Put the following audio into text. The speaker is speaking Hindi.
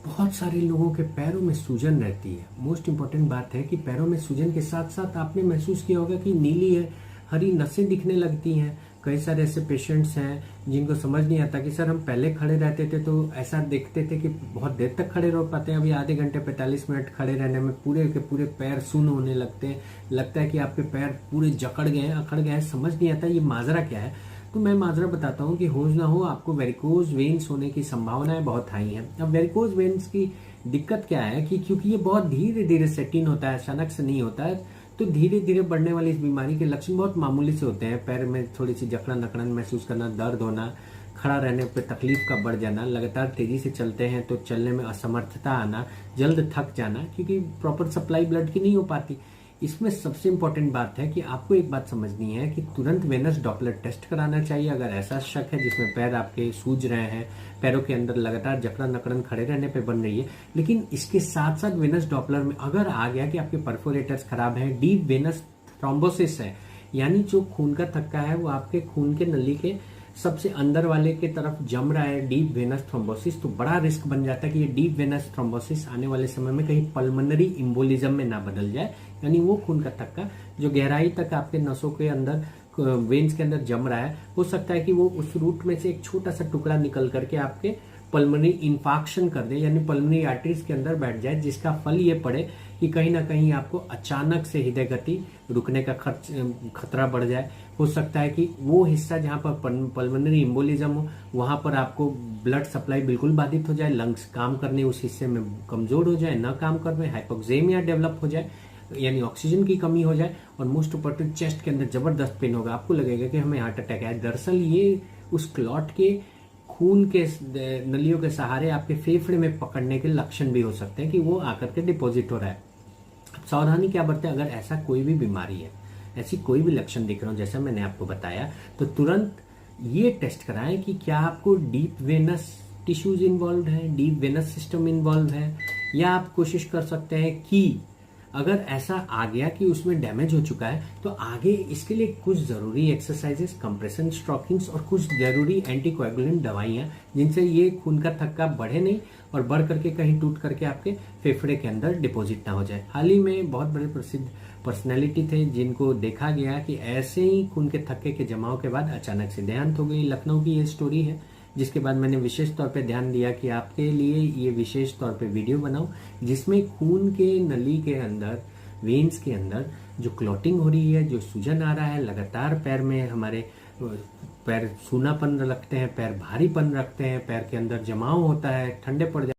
बहुत सारे लोगों के पैरों में सूजन रहती है। मोस्ट इम्पॉर्टेंट बात है कि पैरों में सूजन के साथ साथ आपने महसूस किया होगा कि नीली है हरी नसें दिखने लगती हैं। कई सारे ऐसे पेशेंट्स हैं जिनको समझ नहीं आता कि सर हम पहले खड़े रहते थे तो ऐसा देखते थे कि बहुत देर तक खड़े रह पाते हैं, अभी आधे घंटे 45 मिनट खड़े रहने में पूरे के पूरे पैर सुन्न होने लगते हैं। लगता है कि आपके पैर पूरे जकड़ गए हैं, अकड़ गए हैं, समझ नहीं आता ये माजरा क्या है। तो मैं माजरा बताता हूँ कि हो ना हो आपको वेरिकोज वेन्स होने की संभावनाएं बहुत हाई हैं। अब वेरिकोज वेन्स की दिक्कत क्या है कि क्योंकि ये बहुत धीरे धीरे सेट इन होता है, अचानक से नहीं होता है, तो धीरे धीरे बढ़ने वाली इस बीमारी के लक्षण बहुत मामूली से होते हैं। पैर में थोड़ी सी जकड़न अकड़न महसूस करना, दर्द होना, खड़ा रहने पर तकलीफ का बढ़ जाना, लगातार तेजी से चलते हैं तो चलने में असमर्थता आना, जल्द थक जाना क्योंकि प्रॉपर सप्लाई ब्लड की नहीं हो पाती। इसमें सबसे इंपॉर्टेंट बात है कि आपको एक बात समझनी है कि तुरंत वेनस डॉपलर टेस्ट कराना चाहिए अगर ऐसा शक है जिसमें पैर आपके सूज रहे हैं, पैरों के अंदर लगातार जकड़न अकड़न खड़े रहने पे बन रही है। लेकिन इसके साथ साथ वेनस डॉपलर में अगर आ गया कि आपके परफोरेटर्स खराब हैं, डीप वेनस थ्रोम्बोसिस है, यानी जो खून का थक्का है वो आपके खून के नली के सबसे अंदर वाले के तरफ जम रहा है, डीप वेनस थ्रोम्बोसिस, तो बड़ा रिस्क बन जाता है कि ये डीप वेनस थ्रोम्बोसिस आने वाले समय में कहीं पल्मोनरी इम्बोलिज्म में ना बदल जाए। यानी वो खून का थक्का जो गहराई तक आपके नसों के अंदर वेन्स के अंदर जम रहा है, हो सकता है कि वो उस रूट में से एक छोटा सा टुकड़ा निकल करके आपके पल्मोनरी इंफाक्शन कर दे, यानी पल्मोनरी आर्टरीज के अंदर बैठ जाए, जिसका फल ये पड़े कि कहीं ना कहीं आपको अचानक से हृदय गति रुकने का खतरा बढ़ जाए। हो सकता है कि वो हिस्सा जहां पर पल्मोनरी इम्बोलिज्म हो वहां पर आपको ब्लड सप्लाई बिल्कुल बाधित हो जाए, लंग्स काम करने उस हिस्से में कमजोर हो जाए, न काम करने, हाइपोक्सेमिया डेवलप हो जाए यानी ऑक्सीजन की कमी हो जाए, और मोस्ट इम्पोर्टेंट चेस्ट के अंदर जबरदस्त पेन होगा, आपको लगेगा कि हमें हार्ट अटैक है। दरअसल ये उस क्लॉट के खून के नलियों के सहारे आपके फेफड़े में पकड़ने के लक्षण भी हो सकते हैं कि वो आकर के डिपॉजिट हो रहा है। सावधानी क्या बरतें अगर ऐसा कोई भी बीमारी है, ऐसी कोई भी लक्षण दिख रहा हो जैसा मैंने आपको बताया, तो तुरंत ये टेस्ट कराएं कि क्या आपको डीप वेनस टिश्यूज इन्वॉल्व है, डीप वेनस सिस्टम इन्वॉल्व है, या आप कोशिश कर सकते हैं कि अगर ऐसा आ गया कि उसमें डैमेज हो चुका है तो आगे इसके लिए कुछ जरूरी एक्सरसाइजेस, कंप्रेशन स्ट्रोकिंग्स और कुछ जरूरी एंटीकोएगुलेंट दवाइयां जिनसे ये खून का थक्का बढ़े नहीं और बढ़ करके कहीं टूट करके आपके फेफड़े के अंदर डिपॉजिट ना हो जाए। हाल ही में बहुत बड़े प्रसिद्ध पर्सनैलिटी थे जिनको देखा गया कि ऐसे ही खून के थक्के के जमाव के बाद अचानक से देहांत हो गई। लखनऊ की ये स्टोरी है, जिसके बाद मैंने विशेष तौर पे ध्यान दिया कि आपके लिए ये विशेष तौर पे वीडियो बनाऊं जिसमें खून के नली के अंदर, वेन्स के अंदर जो क्लॉटिंग हो रही है, जो सूजन आ रहा है, लगातार पैर में हमारे पैर सूनापन रखते हैं, पैर भारीपन रखते हैं, पैर के अंदर जमाव होता है, ठंडे पड़